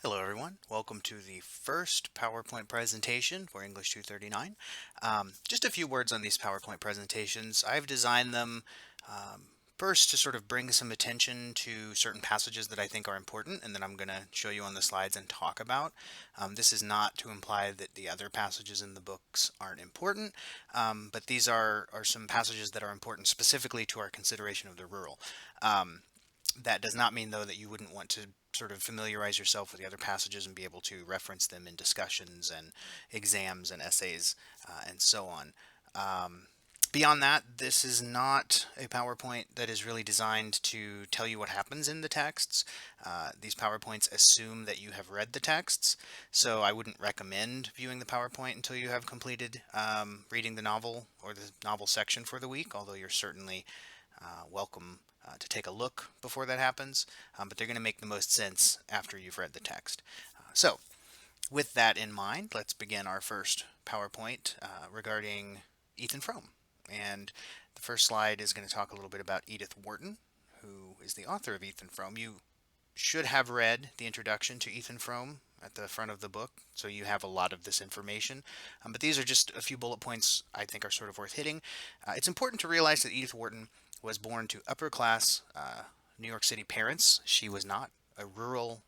Hello everyone, welcome to the first PowerPoint presentation for English 239. Just a few words on these PowerPoint presentations. I've designed them um, first to sort of bring some attention to certain passages that I think are important, and then I'm going to show you on the slides and talk about. This is not to imply that the other passages in the books aren't important, but these are some passages that are important specifically to our consideration of the rural. Um, that does not mean, though, that you wouldn't want to sort of familiarize yourself with the other passages and be able to reference them in discussions and exams and essays and so on. Um, Beyond that, this is not a PowerPoint that is really designed to tell you what happens in the texts. These PowerPoints assume that you have read the texts, so I wouldn't recommend viewing the PowerPoint until you have completed reading the novel or the novel section for the week, although you're certainly welcome to take a look before that happens, but they're going to make the most sense after you've read the text. So, with that in mind, let's begin our first PowerPoint regarding Ethan Frome. And the first slide is going to talk a little bit about Edith Wharton, who is the author of Ethan Frome. You should have read the introduction to Ethan Frome at the front of the book, so you have a lot of this information. But these are just a few bullet points I think are sort of worth hitting. It's important to realize that Edith Wharton was born to upper class New York City parents. She was not a rural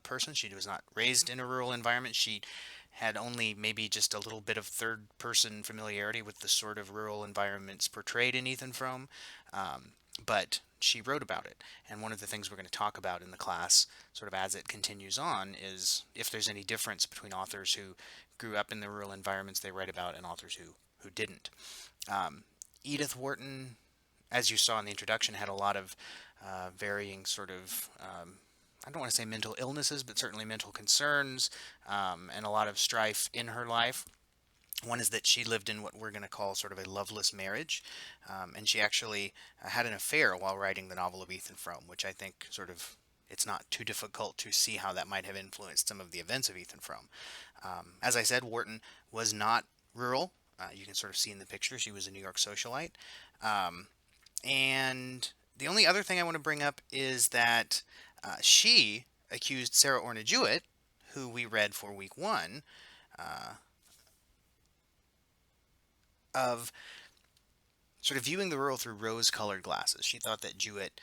person. She was not raised in a rural environment. She had only maybe just a little bit of third person familiarity with the sort of rural environments portrayed in Ethan Frome. But she wrote about it. And one of the things we're going to talk about in the class, sort of as it continues on, is if there's any difference between authors who grew up in the rural environments they write about and authors who didn't. Edith Wharton, as you saw in the introduction, had a lot of varying sort of I don't want to say mental illnesses, but certainly mental concerns and a lot of strife in her life. One is that she lived in what we're going to call sort of a loveless marriage, and she actually had an affair while writing the novel of Ethan Frome, which I think sort of it's not too difficult to see how that might have influenced some of the events of Ethan Frome. As I said, Wharton was not rural. You can sort of see in the picture she was a New York socialite. Um, and the only other thing I want to bring up is that she accused Sarah Orna Jewett, who we read for week one, uh, of sort of viewing the rural through rose-colored glasses. She thought that Jewett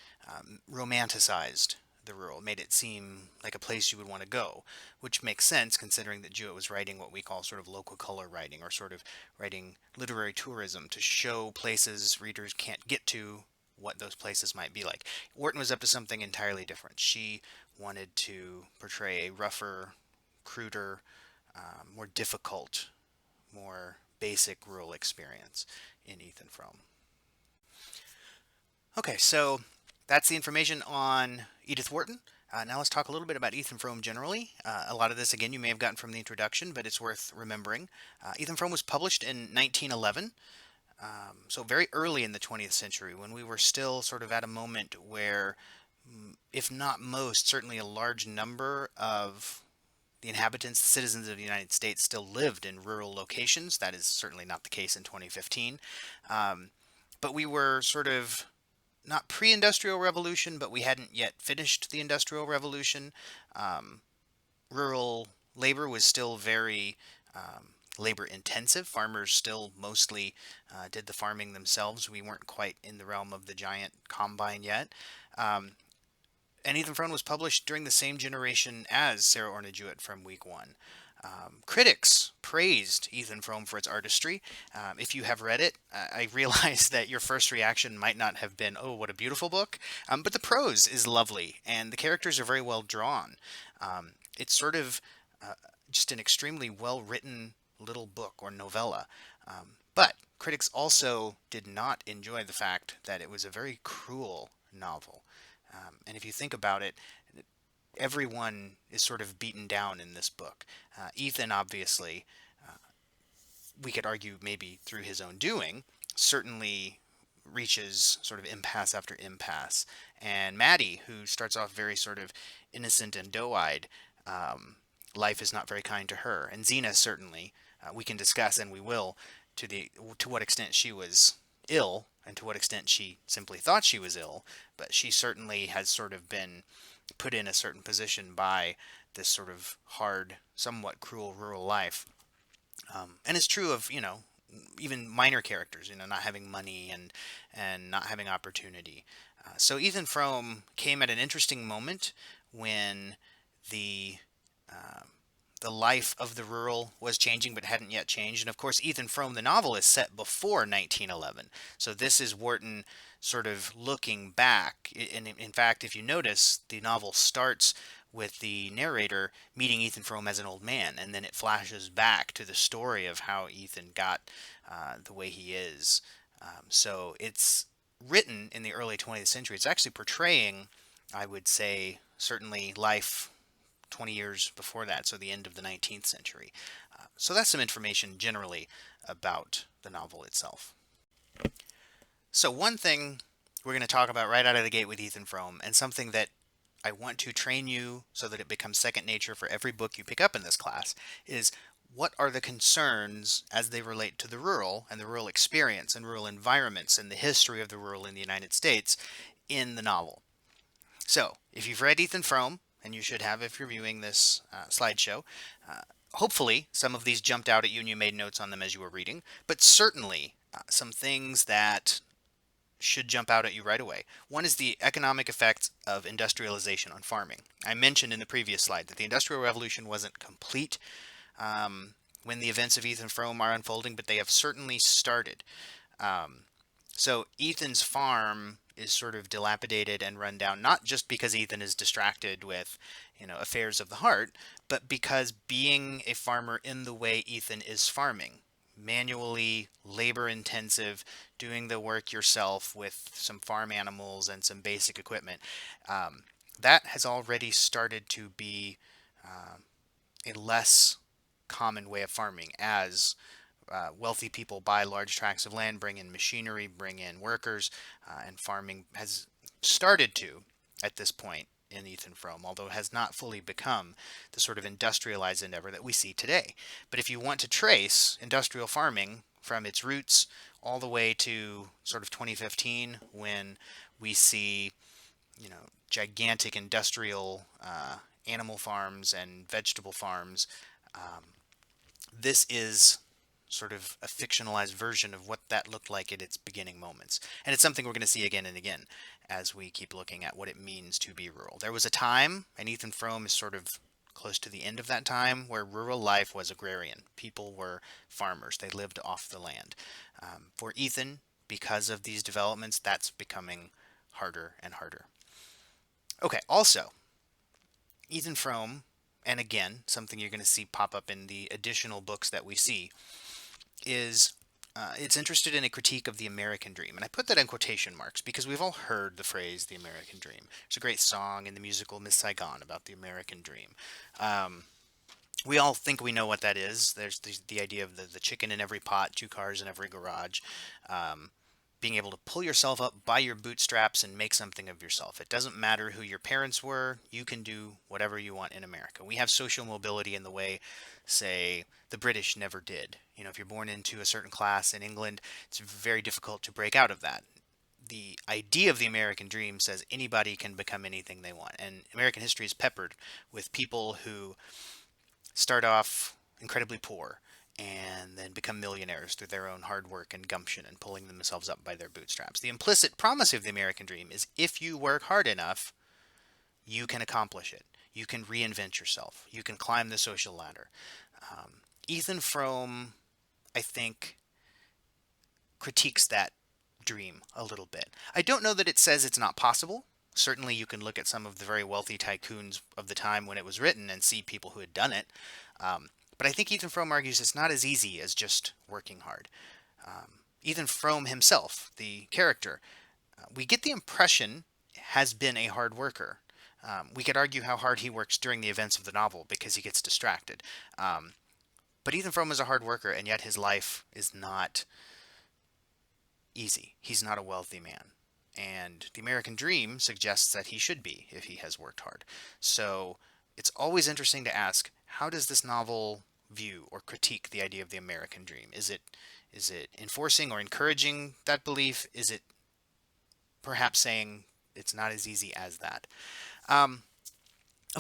romanticized the rural, made it seem like a place you would want to go, which makes sense considering that Jewett was writing what we call sort of local color writing, or sort of writing literary tourism to show places readers can't get to, what those places might be like. Wharton was up to something entirely different. She wanted to portray a rougher, cruder, more difficult, more basic rural experience in Ethan Frome. Okay, so that's the information on Edith Wharton. Now let's talk a little bit about Ethan Frome generally. A lot of this, again, you may have gotten from the introduction, but it's worth remembering. Ethan Frome was published in 1911, so very early in the 20th century, when we were still sort of at a moment where, if not most, certainly a large number of the inhabitants, the citizens of the United States, still lived in rural locations. That is certainly not the case in 2015. Um, but we were sort of not pre-industrial revolution, but we hadn't yet finished the industrial revolution. Um, Rural labor was still very labor intensive. Farmers still mostly did the farming themselves. We weren't quite in the realm of the giant combine yet. Um, and Ethan Frome was published during the same generation as Sarah Orna Jewett from week one. Critics praised Ethan Frome for its artistry. If you have read it, I realize that your first reaction might not have been, oh, what a beautiful book. But the prose is lovely, and the characters are very well drawn. It's sort of just an extremely well written little book or novella. But critics also did not enjoy the fact that it was a very cruel novel. And if you think about it, everyone is sort of beaten down in this book. Ethan, obviously, we could argue maybe through his own doing, certainly reaches sort of impasse after impasse. And Maddie, who starts off very sort of innocent and doe-eyed, um, life is not very kind to her. And Xena, certainly, we can discuss, and we will, to what extent she was ill and to what extent she simply thought she was ill, but she certainly has sort of been put in a certain position by this sort of hard, somewhat cruel rural life. And it's true of, even minor characters, not having money and not having opportunity. So Ethan Frome came at an interesting moment when the uh, the life of the rural was changing but hadn't yet changed. And of course, Ethan Frome, the novel, is set before 1911. So this is Wharton sort of looking back. And in fact, if you notice, the novel starts with the narrator meeting Ethan Frome as an old man, and then it flashes back to the story of how Ethan got the way he is. So it's written in the early 20th century. It's actually portraying, I would say, certainly life 20 years before that, so the end of the 19th century. So that's some information generally about the novel itself. So one thing we're going to talk about right out of the gate with Ethan Frome, and something that I want to train you so that it becomes second nature for every book you pick up in this class, is what are the concerns as they relate to the rural and the rural experience and rural environments and the history of the rural in the United States in the novel. So, if you've read Ethan Frome, and you should have if you're viewing this slideshow, hopefully some of these jumped out at you and you made notes on them as you were reading, but certainly some things that should jump out at you right away. One is the economic effects of industrialization on farming. I mentioned in the previous slide that the Industrial Revolution wasn't complete when the events of Ethan Frome are unfolding, but they have certainly started. So Ethan's farm is sort of dilapidated and run down, not just because Ethan is distracted with, affairs of the heart, but because being a farmer in the way Ethan is farming, manually, labor intensive, doing the work yourself with some farm animals and some basic equipment, that has already started to be a less common way of farming as wealthy people buy large tracts of land, bring in machinery, bring in workers, and farming has started to, at this point in Ethan Frome, although it has not fully become the sort of industrialized endeavor that we see today. But if you want to trace industrial farming from its roots all the way to sort of 2015, when we see, gigantic industrial animal farms and vegetable farms, this is sort of a fictionalized version of what that looked like at its beginning moments. And it's something we're going to see again and again as we keep looking at what it means to be rural. There was a time, and Ethan Frome is sort of close to the end of that time, where rural life was agrarian. People were farmers. They lived off the land. For Ethan, because of these developments, that's becoming harder and harder. Okay, also, Ethan Frome, and again, something you're going to see pop up in the additional books that we see, is it's interested in a critique of the American dream. And I put that in quotation marks because we've all heard the phrase the American dream. There's a great song in the musical Miss Saigon about the American dream. We all think we know what that is. There's the idea of the chicken in every pot, two cars in every garage. Being able to pull yourself up by your bootstraps and make something of yourself. It doesn't matter who your parents were, you can do whatever you want in America. We have social mobility in the way, say, the British never did. If you're born into a certain class in England, it's very difficult to break out of that. The idea of the American dream says anybody can become anything they want. And American history is peppered with people who start off incredibly poor and then become millionaires through their own hard work and gumption and pulling themselves up by their bootstraps. The implicit promise of the American dream is if you work hard enough, you can accomplish it. You can reinvent yourself. You can climb the social ladder. Ethan Frome, I think, critiques that dream a little bit. I don't know that it says it's not possible. Certainly you can look at some of the very wealthy tycoons of the time when it was written and see people who had done it. But I think Ethan Frome argues it's not as easy as just working hard. Ethan Frome himself, the character, we get the impression has been a hard worker. We could argue how hard he works during the events of the novel because he gets distracted. But Ethan Frome is a hard worker, and yet his life is not easy. He's not a wealthy man. And the American dream suggests that he should be if he has worked hard. So it's always interesting to ask, how does this novel view or critique the idea of the American dream? Is it enforcing or encouraging that belief? Is it perhaps saying it's not as easy as that?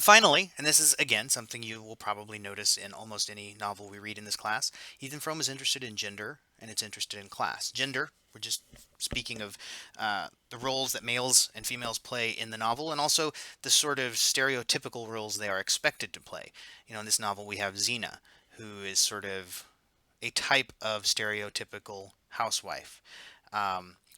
Finally, and this is again something you will probably notice in almost any novel we read in this class, Ethan Frome is interested in gender and it's interested in class. Gender, we're just speaking of the roles that males and females play in the novel, and also the sort of stereotypical roles they are expected to play. In this novel we have Xena, who is sort of a type of stereotypical housewife.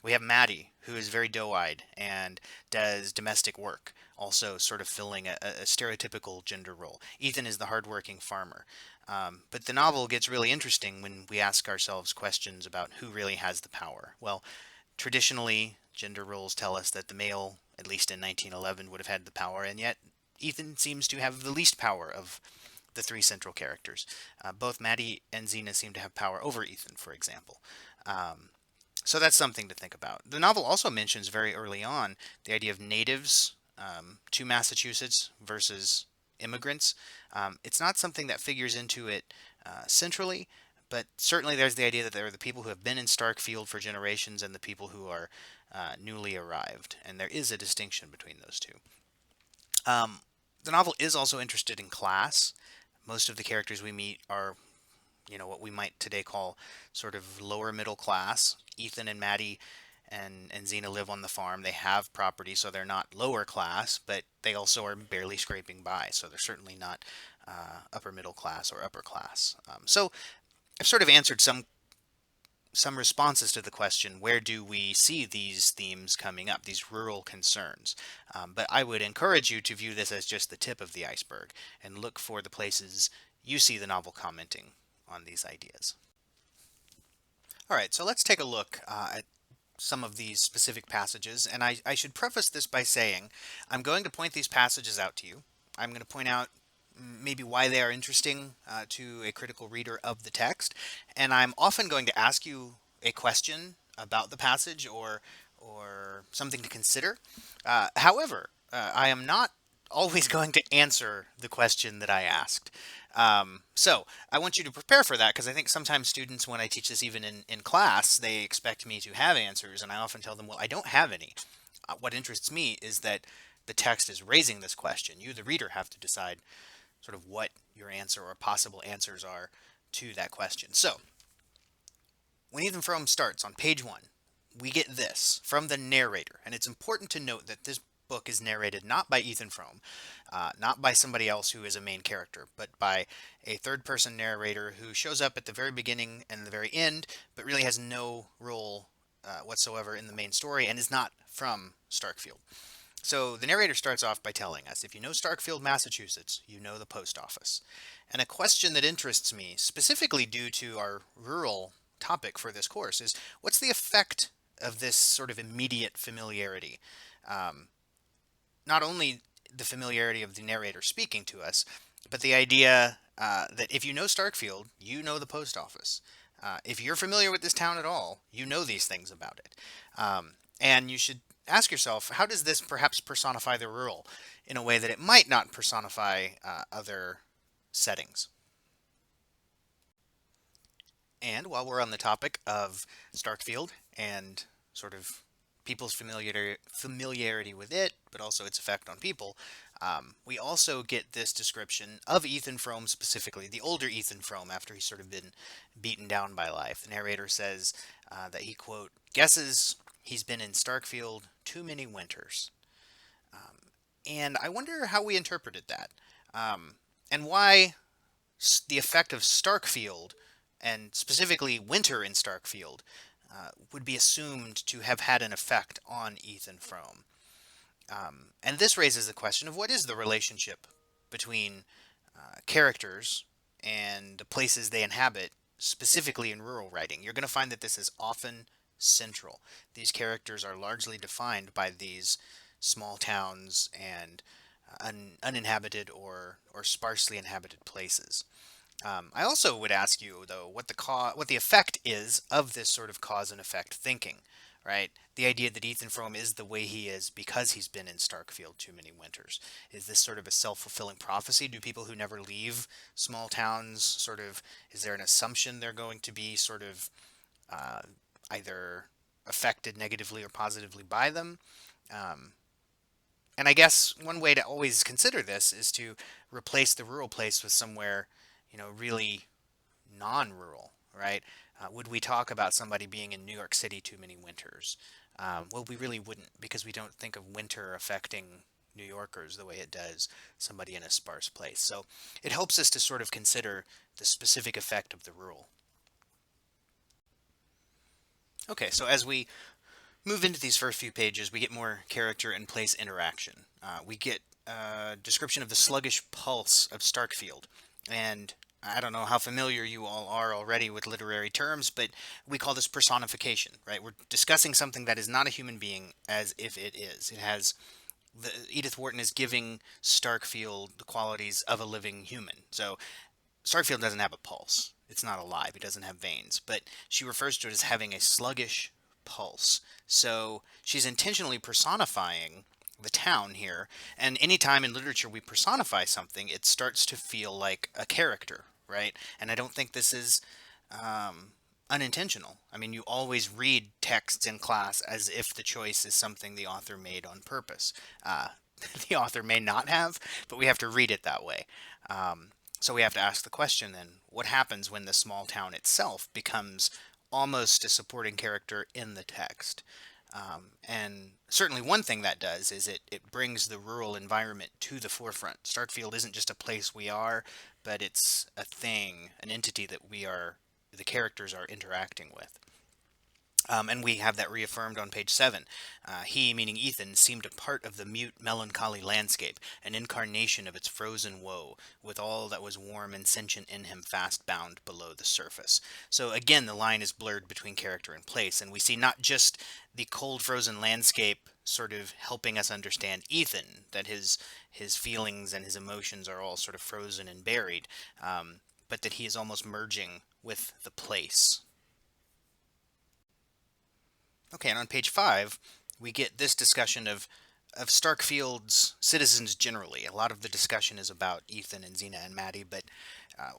We have Maddie, who is very doe-eyed and does domestic work, also sort of filling a stereotypical gender role. Ethan is the hardworking farmer. But the novel gets really interesting when we ask ourselves questions about who really has the power. Well, traditionally, gender roles tell us that the male, at least in 1911, would have had the power, and yet Ethan seems to have the least power of the three central characters. Both Maddie and Xena seem to have power over Ethan, for example. Um, so that's something to think about. The novel also mentions very early on the idea of natives to Massachusetts versus immigrants. It's not something that figures into it centrally, but certainly there's the idea that there are the people who have been in Starkfield for generations and the people who are newly arrived, and there is a distinction between those two. Um, the novel is also interested in class. Most of the characters we meet are, what we might today call sort of lower middle class. Ethan and Maddie and Xena live on the farm. They have property, so they're not lower class, but they also are barely scraping by, so they're certainly not upper middle class or upper class. So I've sort of answered some responses to the question, where do we see these themes coming up, these rural concerns? But I would encourage you to view this as just the tip of the iceberg and look for the places you see the novel commenting on these ideas. All right, so let's take a look at some of these specific passages. And I should preface this by saying I'm going to point these passages out to you. I'm going to point out maybe why they are interesting to a critical reader of the text. And I'm often going to ask you a question about the passage or something to consider. However, I am not always going to answer the question that I asked. So I want you to prepare for that because I think sometimes students, when I teach this even in class, they expect me to have answers, and I often tell them, well, I don't have any. What interests me is that the text is raising this question. You, the reader, have to decide sort of what your answer or possible answers are to that question. So when Ethan Frome starts on page 1, we get this from the narrator, and it's important to note that this book is narrated not by Ethan Frome, not by somebody else who is a main character, but by a third person narrator who shows up at the very beginning and the very end, but really has no role whatsoever in the main story and is not from Starkfield. So the narrator starts off by telling us, if you know Starkfield, Massachusetts, you know the post office. And a question that interests me, specifically due to our rural topic for this course, is what's the effect of this sort of immediate familiarity? Um, Not only the familiarity of the narrator speaking to us, but the idea that if you know Starkfield, you know the post office. If you're familiar with this town at all, you know these things about it. And you should ask yourself, how does this perhaps personify the rural in a way that it might not personify other settings? And while we're on the topic of Starkfield and sort of people's familiarity with it, but also its effect on people, we also get this description of Ethan Frome specifically, the older Ethan Frome, after he's sort of been beaten down by life. The narrator says that he, quote, guesses he's been in Starkfield too many winters. And I wonder how we interpreted that, and why the effect of Starkfield, and specifically winter in Starkfield, would be assumed to have had an effect on Ethan Frome. And this raises the question of what is the relationship between characters and the places they inhabit, specifically in rural writing. You're going to find that this is often central. These characters are largely defined by these small towns and uninhabited or sparsely inhabited places. I also would ask you, though, what the effect is of this sort of cause and effect thinking, right? The idea that Ethan Frome is the way he is because he's been in Starkfield too many winters. Is this sort of a self-fulfilling prophecy? Do people who never leave small towns sort of, is there an assumption they're going to be sort of uh, either affected negatively or positively by them? Um, And I guess one way to always consider this is to replace the rural place with somewhere, really non-rural, right? Would we talk about somebody being in New York City too many winters? Well, we really wouldn't, because we don't think of winter affecting New Yorkers the way it does somebody in a sparse place. So it helps us to sort of consider the specific effect of the rural. Okay, so as we move into these first few pages, we get more character and place interaction. We get a description of the sluggish pulse of Starkfield. And I don't know how familiar you all are already with literary terms, but we call this personification, right? We're discussing something that is not a human being as if it is. Edith Wharton is giving Starkfield the qualities of a living human. So Starkfield doesn't have a pulse. It's not alive. It doesn't have veins. But she refers to it as having a sluggish pulse. So she's intentionally personifying the town here. And anytime in literature we personify something, it starts to feel like a character, right? And I don't think this is unintentional. I mean, you always read texts in class as if the choice is something the author made on purpose. Uh, the author may not have, but we have to read it that way. So we have to ask the question then, what happens when the small town itself becomes almost a supporting character in the text? And certainly one thing that does is it brings the rural environment to the forefront. Starkfield isn't just a place we are, but it's a thing, an entity that the characters are interacting with. And we have that reaffirmed on page 7. He, meaning Ethan, seemed a part of the mute, melancholy landscape, an incarnation of its frozen woe, with all that was warm and sentient in him fast bound below the surface. So again, the line is blurred between character and place, and we see not just the cold, frozen landscape sort of helping us understand Ethan, that his feelings and his emotions are all sort of frozen and buried, but that he is almost merging with the place. Okay, and on page 5, we get this discussion of Starkfield's citizens generally. A lot of the discussion is about Ethan and Xena and Maddie, but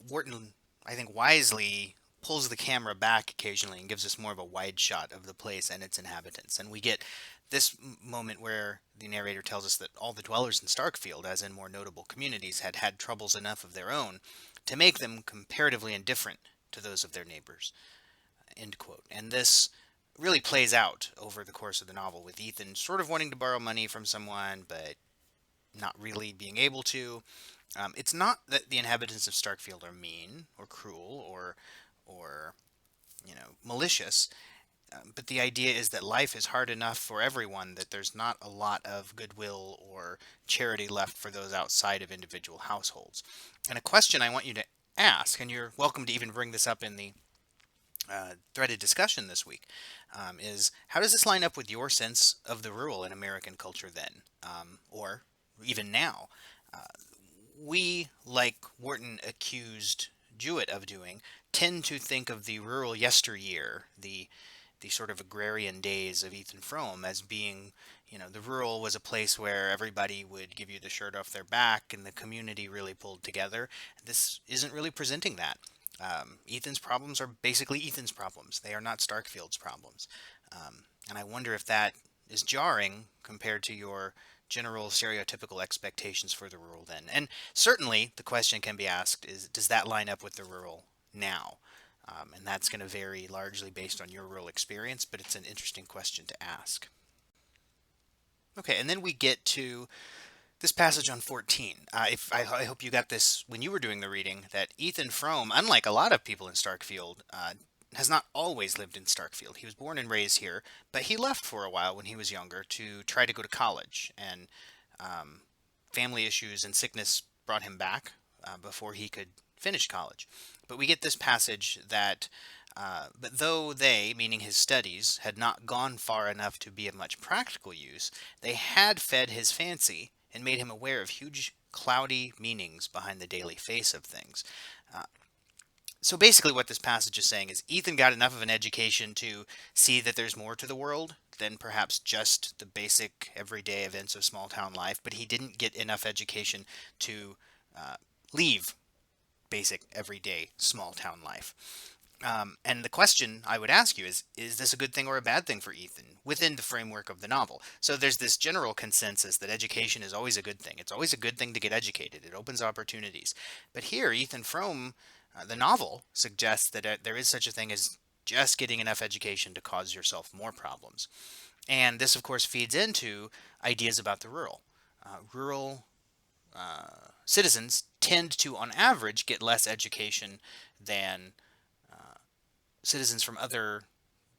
Wharton, I think, wisely pulls the camera back occasionally and gives us more of a wide shot of the place and its inhabitants. And we get this moment where the narrator tells us that all the dwellers in Starkfield, as in more notable communities, had had troubles enough of their own to make them comparatively indifferent to those of their neighbors. End quote. And this really plays out over the course of the novel, with Ethan sort of wanting to borrow money from someone, but not really being able to. It's not that the inhabitants of Starkfield are mean or cruel or malicious, but the idea is that life is hard enough for everyone that there's not a lot of goodwill or charity left for those outside of individual households. And a question I want you to ask, and you're welcome to even bring this up in the threaded discussion this week, is how does this line up with your sense of the rural in American culture then, or even now? Uh, we, like Wharton accused Jewett of doing, tend to think of the rural yesteryear, the sort of agrarian days of Ethan Frome, as being, the rural was a place where everybody would give you the shirt off their back and the community really pulled together. This isn't really presenting that. Ethan's problems are basically Ethan's problems. They are not Starkfield's problems. And I wonder if that is jarring compared to your general stereotypical expectations for the rural then. And certainly the question can be asked is, does that line up with the rural now? And that's going to vary largely based on your rural experience, but it's an interesting question to ask. Okay, and then we get to this passage on 14. I hope you got this when you were doing the reading, that Ethan Frome, unlike a lot of people in Starkfield, has not always lived in Starkfield. He was born and raised here, but he left for a while when he was younger to try to go to college, and family issues and sickness brought him back before he could finish college. But we get this passage that but though they, meaning his studies, had not gone far enough to be of much practical use, they had fed his fancy and made him aware of huge cloudy meanings behind the daily face of things. Uh, so basically what this passage is saying is Ethan got enough of an education to see that there's more to the world than perhaps just the basic everyday events of small town life, but he didn't get enough education to leave basic everyday small town life. And the question I would ask you is this a good thing or a bad thing for Ethan within the framework of the novel? So there's this general consensus that education is always a good thing. It's always a good thing to get educated. It opens opportunities. But here, Ethan Frome, the novel, suggests that there is such a thing as just getting enough education to cause yourself more problems. And this, of course, feeds into ideas about the rural. Rural citizens tend to, on average, get less education than citizens from other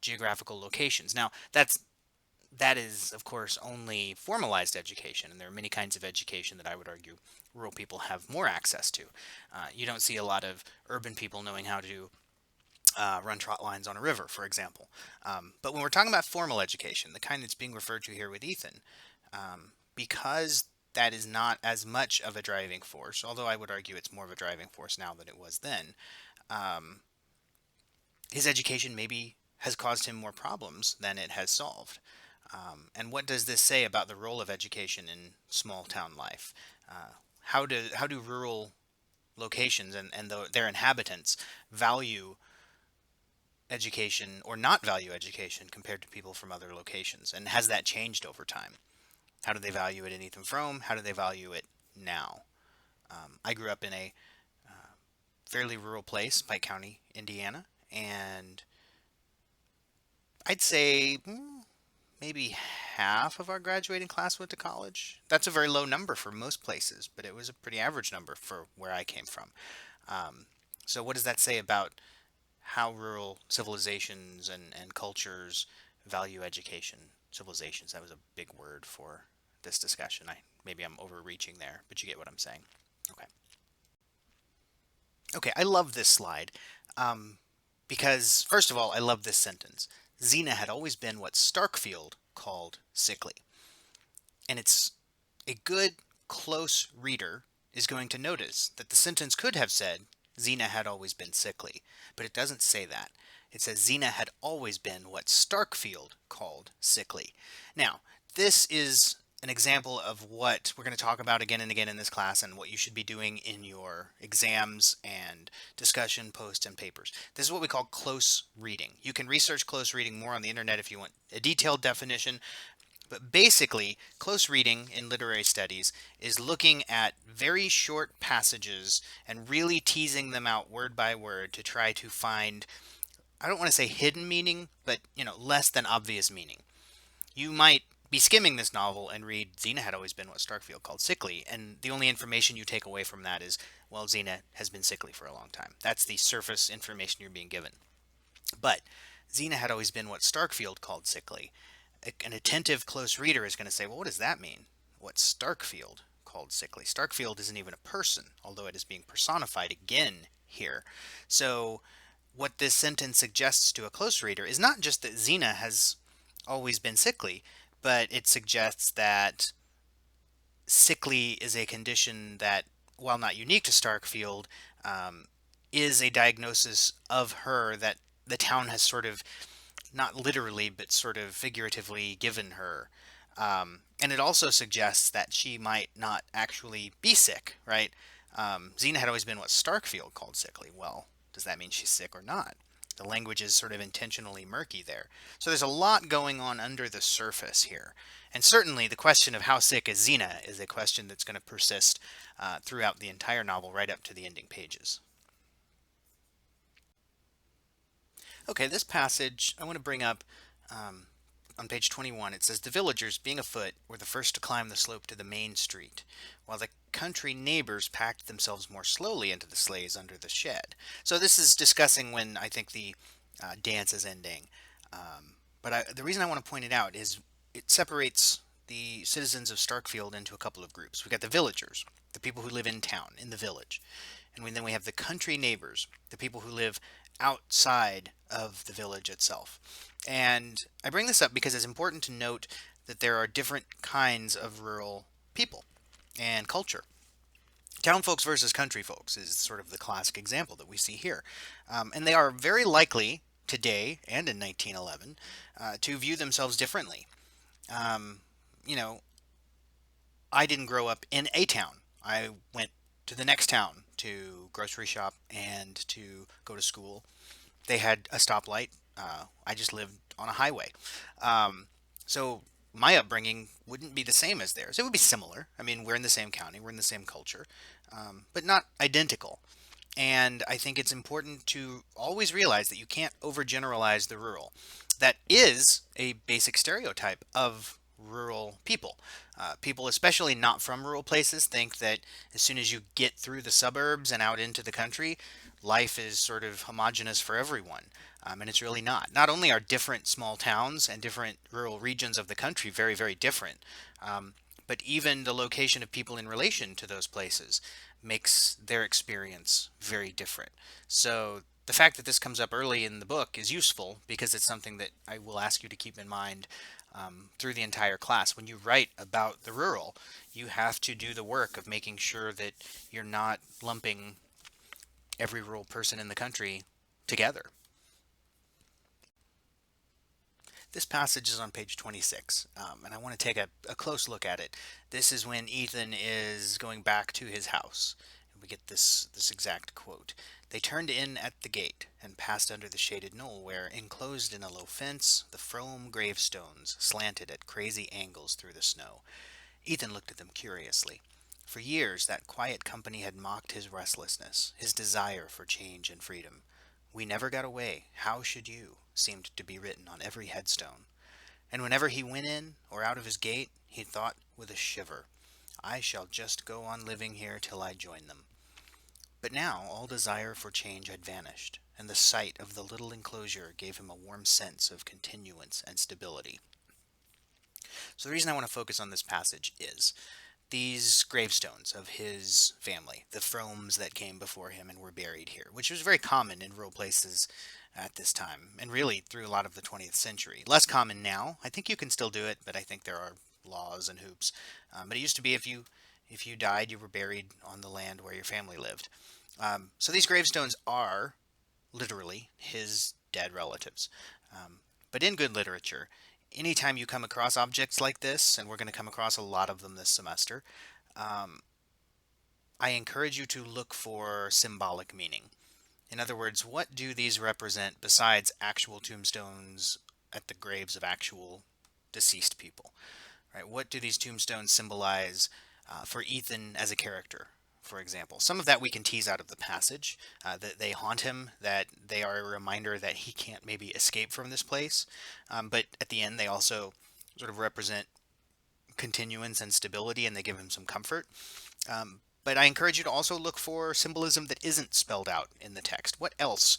geographical locations. Now, that is, of course, only formalized education, and there are many kinds of education that I would argue rural people have more access to. You don't see a lot of urban people knowing how to run trot lines on a river, for example. But when we're talking about formal education, the kind that's being referred to here with Ethan, because that is not as much of a driving force, although I would argue it's more of a driving force now than it was then, um, his education maybe has caused him more problems than it has solved. And what does this say about the role of education in small town life? How do rural locations and their inhabitants value education or not value education compared to people from other locations? And has that changed over time? How do they value it in Ethan Frome? How do they value it now? I grew up in a fairly rural place, Pike County, Indiana, and I'd say maybe half of our graduating class went to college. That's a very low number for most places, but it was a pretty average number for where I came from. Um, so, what does that say about how rural civilizations and cultures value education? Civilizations, that was a big word for this discussion. Maybe I'm overreaching there, but you get what I'm saying. Okay. Okay, I love this slide because, first of all, I love this sentence. Xena had always been what Starkfield called sickly. And it's a good, close reader is going to notice that the sentence could have said, Xena had always been sickly, but it doesn't say that. It says Xena had always been what Starkfield called sickly. Now, this is an example of what we're going to talk about again and again in this class and what you should be doing in your exams and discussion posts and papers. This is what we call close reading. You can research close reading more on the internet if you want a detailed definition, but basically, close reading in literary studies is looking at very short passages and really teasing them out word by word to try to find, I don't want to say hidden meaning, but less than obvious meaning. You might be skimming this novel and read Xena had always been what Starkfield called sickly, and the only information you take away from that is, well, Xena has been sickly for a long time. That's the surface information you're being given. But Xena had always been what Starkfield called sickly. An attentive, close reader is going to say, well, what does that mean? What Starkfield called sickly? Starkfield isn't even a person, although it is being personified again here. So, what this sentence suggests to a close reader is not just that Xena has always been sickly, but it suggests that sickly is a condition that, while not unique to Starkfield, um, is a diagnosis of her that the town has sort of not literally, but sort of figuratively given her. And it also suggests that she might not actually be sick, right? Xena had always been what Starkfield called sickly. Well, does that mean she's sick or not? The language is sort of intentionally murky there. So there's a lot going on under the surface here. And certainly the question of how sick is Xena is a question that's going to persist throughout the entire novel, right up to the ending pages. Okay, this passage I want to bring up um, on page 21. It says, the villagers, being afoot, were the first to climb the slope to the main street, while the country neighbors packed themselves more slowly into the sleighs under the shed. So this is discussing when I think the dance is ending. The reason I want to point it out is it separates the citizens of Starkfield into a couple of groups. We've got the villagers, the people who live in town, in the village. Then we have the country neighbors, the people who live outside of the village itself. And I bring this up because it's important to note that there are different kinds of rural people and culture. Town folks versus country folks is sort of the classic example that we see here. And they are very likely today and in 1911 to view themselves differently. Um, you know, I didn't grow up in a town. I went to the next town to grocery shop and to go to school. they had a stoplight. I just lived on a highway. Um, so my upbringing wouldn't be the same as theirs. It would be similar. I mean, we're in the same county, we're in the same culture, but not identical. And I think it's important to always realize that you can't overgeneralize the rural. That is a basic stereotype of rural people. People, especially not from rural places, think that as soon as you get through the suburbs and out into the country, life is sort of homogenous for everyone. And it's really not. Not only are different small towns and different rural regions of the country very, very different, um, but even the location of people in relation to those places makes their experience very different. So the fact that this comes up early in the book is useful because it's something that I will ask you to keep in mind through the entire class. When you write about the rural, you have to do the work of making sure that you're not lumping every rural person in the country together. This passage is on page 26, and I want to take a close look at it. This is when Ethan is going back to his house. And we get this exact quote. They turned in at the gate and passed under the shaded knoll where, enclosed in a low fence, the Frome gravestones slanted at crazy angles through the snow. Ethan looked at them curiously. For years that quiet company had mocked his restlessness, his desire for change and freedom. "We never got away. How should you?" seemed to be written on every headstone. And whenever he went in or out of his gate, he thought with a shiver, "I shall just go on living here till I join them." But now all desire for change had vanished, and the sight of the little enclosure gave him a warm sense of continuance and stability. So the reason I want to focus on this passage is these gravestones of his family, the Fromes that came before him and were buried here, which was very common in rural places at this time, and really through a lot of the 20th century. Less common now. I think you can still do it, but I think there are laws and hoops. But it used to be if you died, you were buried on the land where your family lived. So these gravestones are literally his dead relatives. Um, but in good literature, anytime you come across objects like this, and we're going to come across a lot of them this semester, um, I encourage you to look for symbolic meaning. In other words, what do these represent besides actual tombstones at the graves of actual deceased people? Right? What do these tombstones symbolize for Ethan as a character, for example? Some of that we can tease out of the passage, that they haunt him, that they are a reminder that he can't maybe escape from this place. But at the end, they also sort of represent continuance and stability, and they give him some comfort. But I encourage you to also look for symbolism that isn't spelled out in the text. What else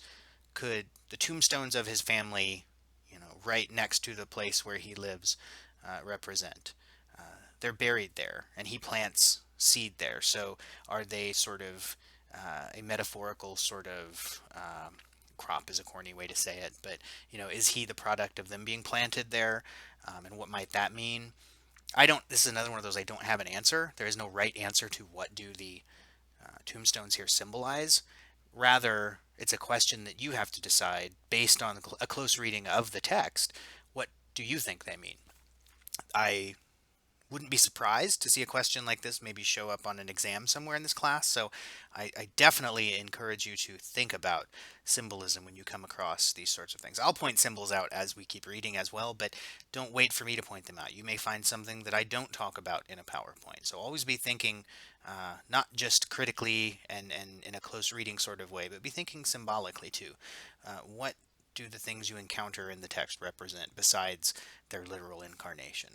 could the tombstones of his family, right next to the place where he lives, represent? They're buried there, and he plants seed there. So are they sort of a metaphorical sort of crop is a corny way to say it, but is he the product of them being planted there? And what might that mean? I don't. This is another one of those I don't have an answer. There is no right answer to what do the tombstones here symbolize. Rather, it's a question that you have to decide based on a close reading of the text. What do you think they mean? I wouldn't be surprised to see a question like this maybe show up on an exam somewhere in this class. So I definitely encourage you to think about symbolism when you come across these sorts of things. I'll point symbols out as we keep reading as well, but don't wait for me to point them out. You may find something that I don't talk about in a PowerPoint. So always be thinking not just critically and in a close reading sort of way, but be thinking symbolically too. What do the things you encounter in the text represent besides their literal incarnation?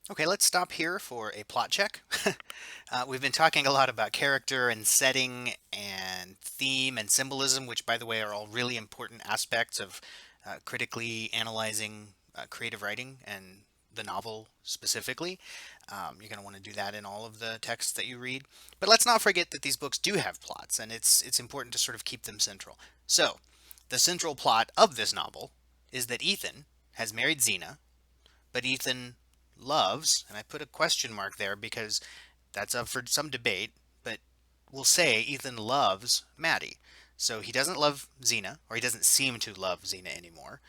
Okay, let's stop here for a plot check. We've been talking a lot about character and setting and theme and symbolism, which, by the way, are all really important aspects of critically analyzing creative writing and the novel specifically. You're going to want to do that in all of the texts that you read. But let's not forget that these books do have plots, and it's important to sort of keep them central. So, the central plot of this novel is that Ethan has married Xena, but Ethan loves, and I put a question mark there because that's up for some debate, but we'll say Ethan loves Maddie. So he doesn't love Xena, or he doesn't seem to love Xena anymore.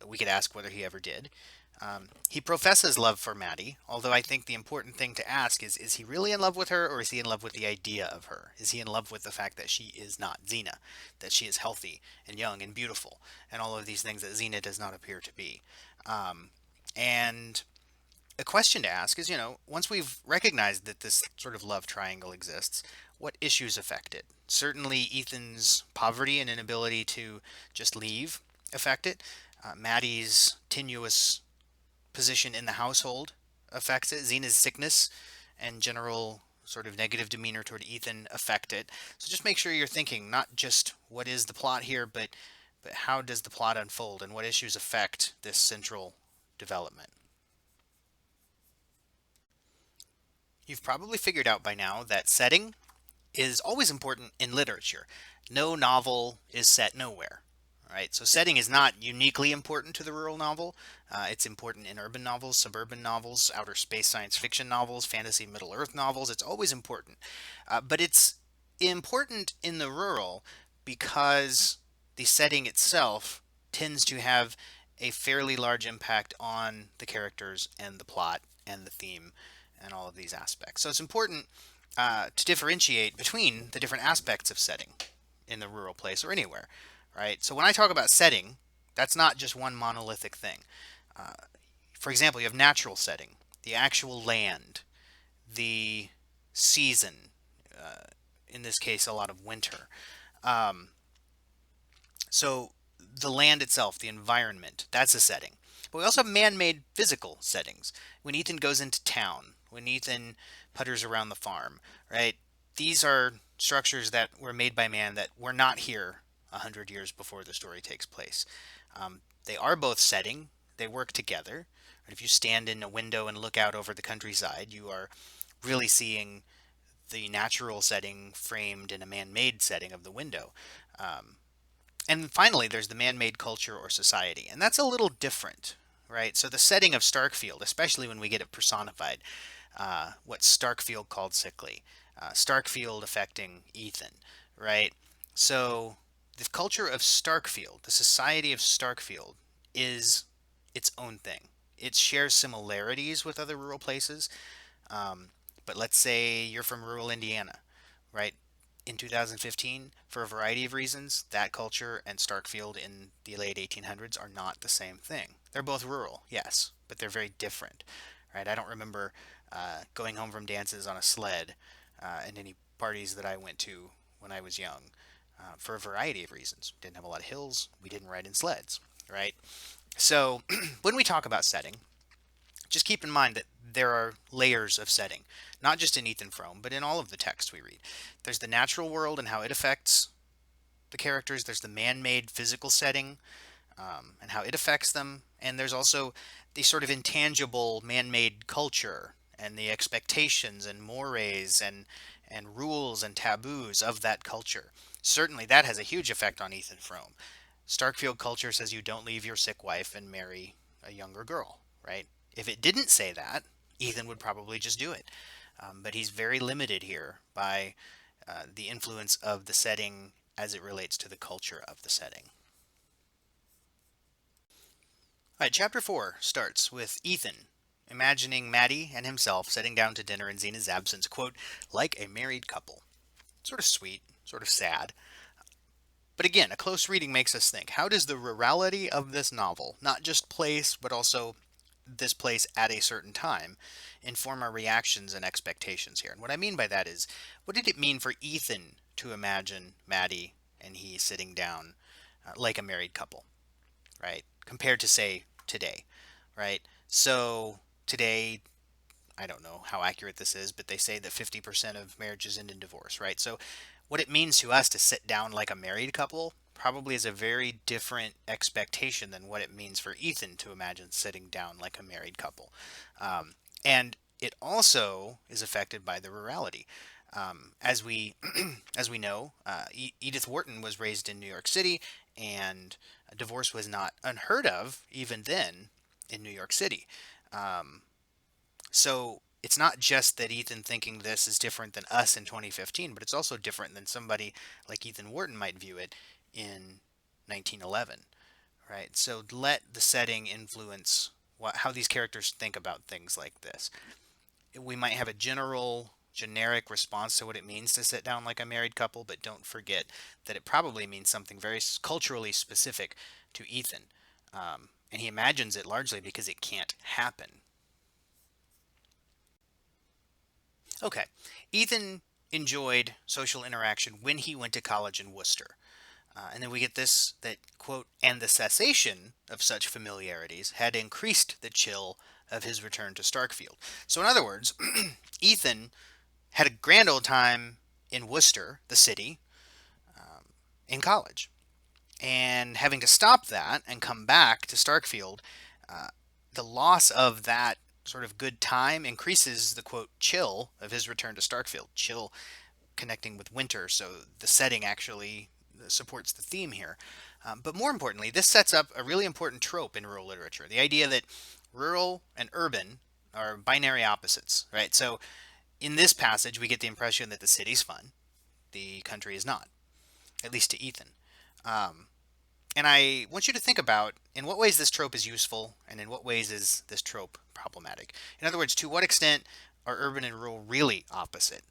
We could ask whether he ever did. He professes love for Maddie, although I think the important thing to ask is he really in love with her, or is he in love with the idea of her? Is he in love with the fact that she is not Xena, that she is healthy and young and beautiful, and all of these things that Xena does not appear to be? Um, and a question to ask is, once we've recognized that this sort of love triangle exists, what issues affect it? Certainly, Ethan's poverty and inability to just leave affect it. Maddie's tenuous position in the household affects it. Xena's sickness and general sort of negative demeanor toward Ethan affect it. So just make sure you're thinking not just what is the plot here, but how does the plot unfold and what issues affect this central development. You've probably figured out by now that setting is always important in literature. No novel is set nowhere. Right, so setting is not uniquely important to the rural novel. It's important in urban novels, suburban novels, outer space science fiction novels, fantasy Middle Earth novels. It's always important. But it's important in the rural because the setting itself tends to have a fairly large impact on the characters and the plot and the theme and all of these aspects. So it's important to differentiate between the different aspects of setting in the rural place or anywhere, right? So when I talk about setting, that's not just one monolithic thing. Uh, for example, you have natural setting, the actual land, the season, uh, in this case, a lot of winter. Um, so the land itself, the environment, that's a setting. But we also have man-made physical settings. When Ethan goes into town, when Ethan putters around the farm, right? These are structures that were made by man that were not here 100 years before the story takes place. They are both setting. They work together. And if you stand in a window and look out over the countryside, you are really seeing the natural setting framed in a man-made setting of the window. Um, and finally, there's the man-made culture or society, and that's a little different, right? So the setting of Starkfield, especially when we get it personified, what Starkfield called sickly, Starkfield affecting Ethan, right? So the culture of Starkfield, the society of Starkfield, is its own thing. It shares similarities with other rural places, um, but let's say you're from rural Indiana, right? In 2015, for a variety of reasons, that culture and Starkfield in the late 1800s are not the same thing. They're both rural, yes, but they're very different, right? I don't remember going home from dances on a sled in any parties that I went to when I was young for a variety of reasons. We didn't have a lot of hills, we didn't ride in sleds, right? So when we talk about setting, just keep in mind that there are layers of setting, not just in Ethan Frome, but in all of the texts we read. There's the natural world and how it affects the characters. There's the man-made physical setting and how it affects them. And there's also the sort of intangible man-made culture and the expectations and mores and rules and taboos of that culture. Certainly that has a huge effect on Ethan Frome. Starkfield culture says you don't leave your sick wife and marry a younger girl, right? If it didn't say that, Ethan would probably just do it. But he's very limited here by the influence of the setting as it relates to the culture of the setting. All right, chapter 4 starts with Ethan imagining Maddie and himself sitting down to dinner in Xena's absence, quote, like a married couple. Sort of sweet, sort of sad. But again, a close reading makes us think, how does the rurality of this novel, not just place, but also this place at a certain time, inform our reactions and expectations here? And what I mean by that is, what did it mean for Ethan to imagine Maddie and he sitting down like a married couple, right? Compared to, say, today, right? So today, I don't know how accurate this is, but they say that 50% of marriages end in divorce, right? So what it means to us to sit down like a married couple probably is a very different expectation than what it means for Ethan to imagine sitting down like a married couple. And it also is affected by the rurality. As we as we know, Edith Wharton was raised in New York City, and divorce was not unheard of even then in New York City. Um, so it's not just that Ethan thinking this is different than us in 2015, but it's also different than somebody like Ethan Wharton might view it in 1911, right? So let the setting influence how these characters think about things like this. We might have a generic response to what it means to sit down like a married couple, but don't forget that it probably means something very culturally specific to Ethan. And he imagines it largely because it can't happen. Okay, Ethan enjoyed social interaction when he went to college in Worcester. And then we get this that, quote, and the cessation of such familiarities had increased the chill of his return to Starkfield. So, in other words, Ethan had a grand old time in Worcester, the city, in college. And having to stop that and come back to Starkfield, uh, the loss of that sort of good time increases the, quote, chill of his return to Starkfield. Chill connecting with winter, so the setting actually supports the theme here. But more importantly, this sets up a really important trope in rural literature, the idea that rural and urban are binary opposites, right? So in this passage, we get the impression that the city's fun, the country is not, at least to Ethan. Um, and I want you to think about in what ways this trope is useful and in what ways is this trope problematic. In other words, to what extent are urban and rural really opposite?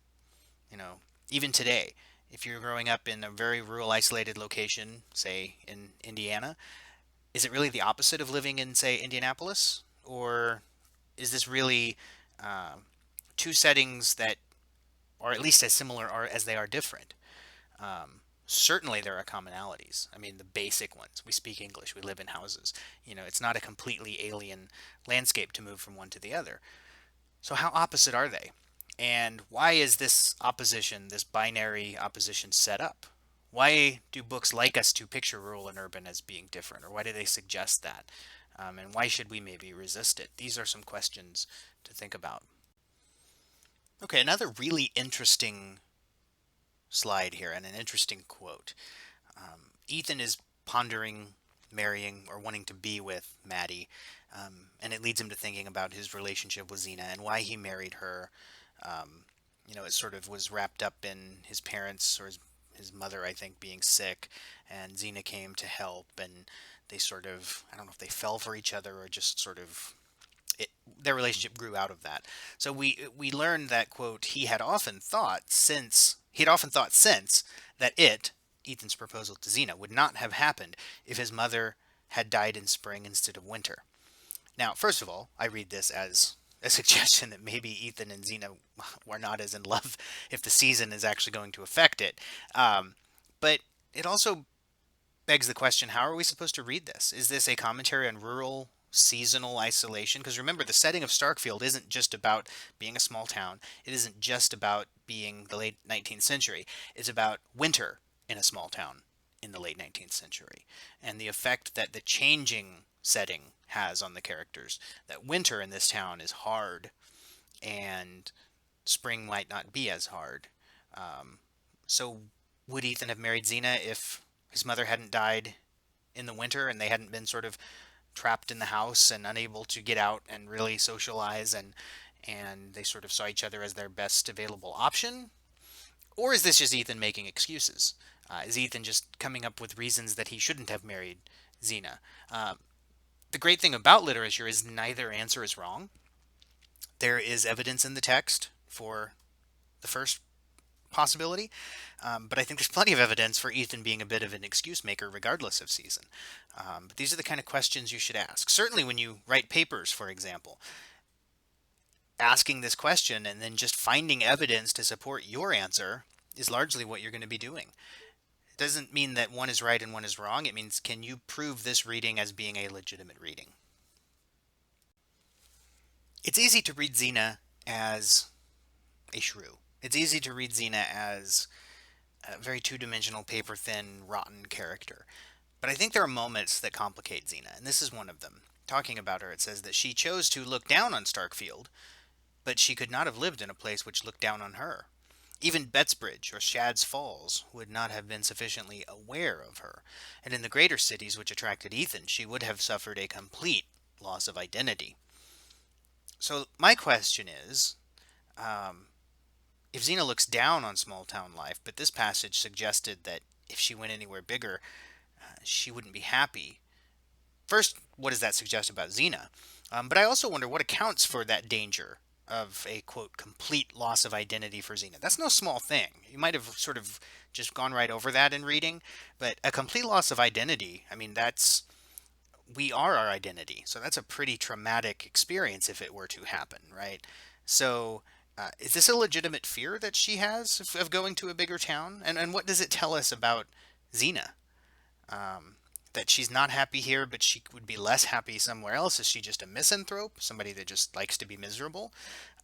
You know, even today, if you're growing up in a very rural, isolated location, say in Indiana, is it really the opposite of living in, say, Indianapolis? Or is this really uh, two settings that are at least as similar as they are different? Certainly there are commonalities. I mean, the basic ones. We speak English, we live in houses. You know, it's not a completely alien landscape to move from one to the other. So, how opposite are they? And why is this opposition, this binary opposition, set up? Why do books like us to picture rural and urban as being different? Or why do they suggest that? And why should we maybe resist it? These are some questions to think about. Okay, another really interesting slide here and an interesting quote. Ethan is pondering marrying or wanting to be with Maddie, and it leads him to thinking about his relationship with Xena and why he married her. Um, it sort of was wrapped up in his parents or his mother, I think, being sick, and Xena came to help, and they sort of, I don't know if they fell for each other or just sort of their relationship grew out of that. So we learned that, quote, he had often thought since that Ethan's proposal to Xena, would not have happened if his mother had died in spring instead of winter. Now, first of all, I read this as a suggestion that maybe Ethan and Xena were not as in love if the season is actually going to affect it. But it also begs the question, how are we supposed to read this? Is this a commentary on rural seasonal isolation? Because remember, the setting of Starkfield isn't just about being a small town. It isn't just about being the late 19th century. It's about winter in a small town in the late 19th century and the effect that the changing setting has on the characters. That winter in this town is hard and spring might not be as hard. So would Ethan have married Xena if his mother hadn't died in the winter and they hadn't been sort of trapped in the house and unable to get out and really socialize, and they sort of saw each other as their best available option? Or is this just Ethan making excuses? Is Ethan just coming up with reasons that he shouldn't have married Xena? The great thing about literature is neither answer is wrong. There is evidence in the text for the first possibility, but I think there's plenty of evidence for Ethan being a bit of an excuse maker regardless of season. But these are the kind of questions you should ask. Certainly when you write papers, for example, asking this question and then just finding evidence to support your answer is largely what you're going to be doing. It doesn't mean that one is right and one is wrong. It means, can you prove this reading as being a legitimate reading? It's easy to read Xena as a shrew. It's easy to read Xena as a very two-dimensional, paper-thin, rotten character. But I think there are moments that complicate Xena, and this is one of them. Talking about her, it says that she chose to look down on Starkfield, but she could not have lived in a place which looked down on her. Even Bettsbridge or Shad's Falls would not have been sufficiently aware of her, and in the greater cities which attracted Ethan, she would have suffered a complete loss of identity. So my question is, if Xena looks down on small town life, but this passage suggested that if she went anywhere bigger, she wouldn't be happy. First, what does that suggest about Xena? But I also wonder what accounts for that danger of a quote complete loss of identity for Xena. That's no small thing. You might have sort of just gone right over that in reading, but a complete loss of identity, I mean, that's we are our identity. So that's a pretty traumatic experience if it were to happen, right? So is this a legitimate fear that she has of going to a bigger town? And what does it tell us about Xena? Um, that she's not happy here, but she would be less happy somewhere else. Is she just a misanthrope, somebody that just likes to be miserable?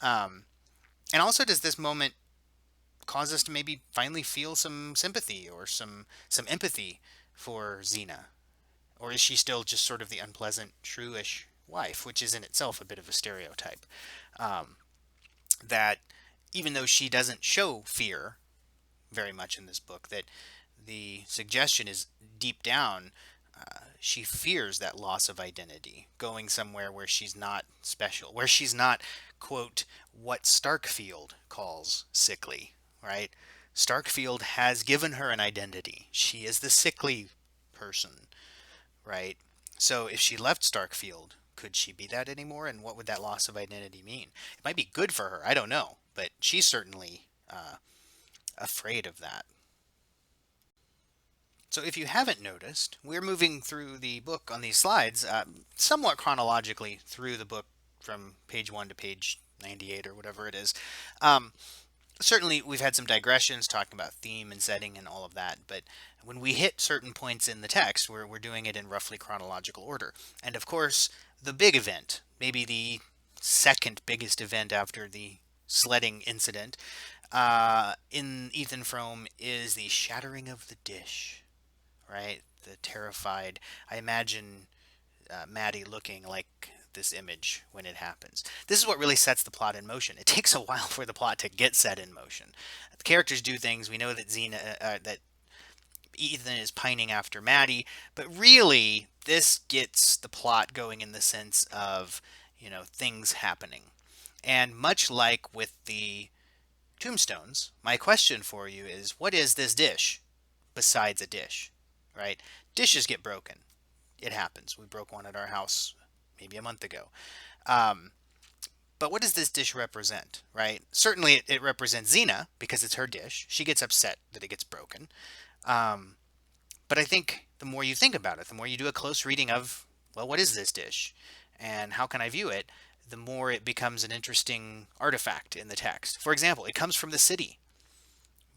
Um, and also, does this moment cause us to maybe finally feel some sympathy or some empathy for Xena? Or is she still just sort of the unpleasant, shrewish wife, which is in itself a bit of a stereotype? Um, that even though she doesn't show fear very much in this book, that the suggestion is deep down, she fears that loss of identity, going somewhere where she's not special, where she's not, quote, what Starkfield calls sickly, right? Starkfield has given her an identity. She is the sickly person, right? So if she left Starkfield, could she be that anymore? And what would that loss of identity mean? It might be good for her. I don't know, but she's certainly afraid of that. So if you haven't noticed, we're moving through the book on these slides somewhat chronologically through the book from page 1 to page 98 or whatever it is. Um, Certainly, we've had some digressions talking about theme and setting and all of that, but when we hit certain points in the text, we're doing it in roughly chronological order. And of course, the big event, maybe the second biggest event after the sledding incident, in Ethan Frome is the shattering of the dish, right? The terrified. I imagine Maddie looking like this image when it happens. This is what really sets the plot in motion. It takes a while for the plot to get set in motion. The characters do things. We know that that Ethan is pining after Maddie, but really this gets the plot going in the sense of things happening. And much like with the tombstones, my question for you is, what is this dish besides a dish, right? Dishes get broken. It happens. We broke one at our house maybe a month ago. Um, but what does this dish represent, right? Certainly it represents Xena because it's her dish. She gets upset that it gets broken. Um, but I think the more you think about it, the more you do a close reading of, well, what is this dish? And how can I view it? The more it becomes an interesting artifact in the text. For example, it comes from the city,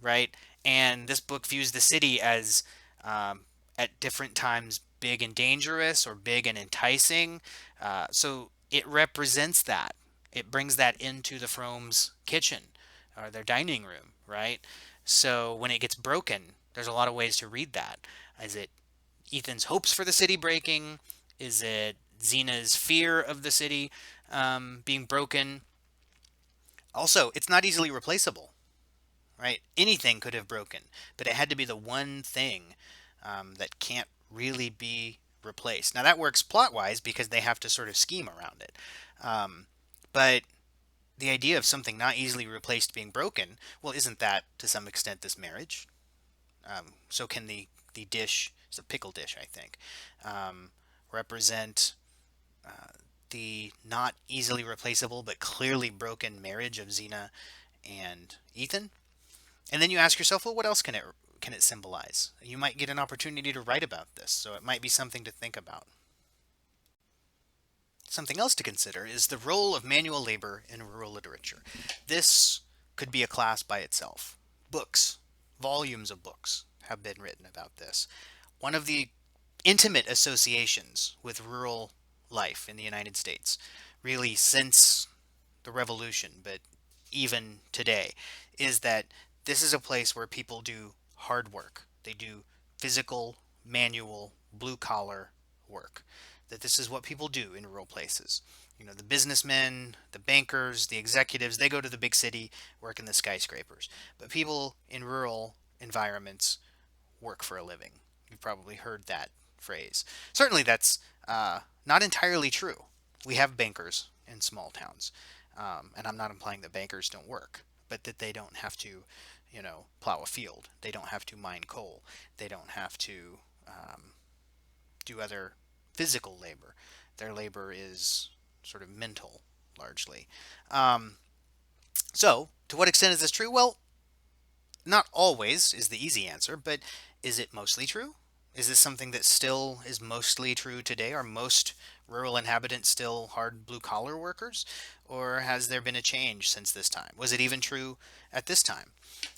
right? And this book views the city as um, at different times big and dangerous or big and enticing. So it represents that. It brings that into the Frome's kitchen or their dining room, right? So when it gets broken, there's a lot of ways to read that. Is it Ethan's hopes for the city breaking? Is it Xena's fear of the city being broken? Also, it's not easily replaceable, right? Anything could have broken, but it had to be the one thing that can't really be replaced. Now that works plot wise because they have to sort of scheme around it. But the idea of something not easily replaced being broken, well, isn't that to some extent this marriage? So can the dish, it's a pickle dish, I think, represent the not easily replaceable but clearly broken marriage of Xena and Ethan? And then you ask yourself, well, what else can it symbolize? You might get an opportunity to write about this, so it might be something to think about. Something else to consider is the role of manual labor in rural literature. This could be a class by itself. Books, volumes of books have been written about this. One of the intimate associations with rural life in the United States, really since the revolution, but even today, is that this is a place where people do hard work. They do physical, manual, blue collar work. That this is what people do in rural places. The businessmen, the bankers, the executives, they go to the big city, work in the skyscrapers. But people in rural environments work for a living. You've probably heard that phrase. Certainly, that's not entirely true. We have bankers in small towns, and I'm not implying that bankers don't work, but that they don't have to, plow a field. They don't have to mine coal. They don't have to do other physical labor. Their labor is sort of mental, largely. Um, so, to what extent is this true? Well, not always is the easy answer, but is it mostly true? Is this something that still is mostly true today? Are most rural inhabitants still hard blue collar workers? Or has there been a change since this time? Was it even true at this time?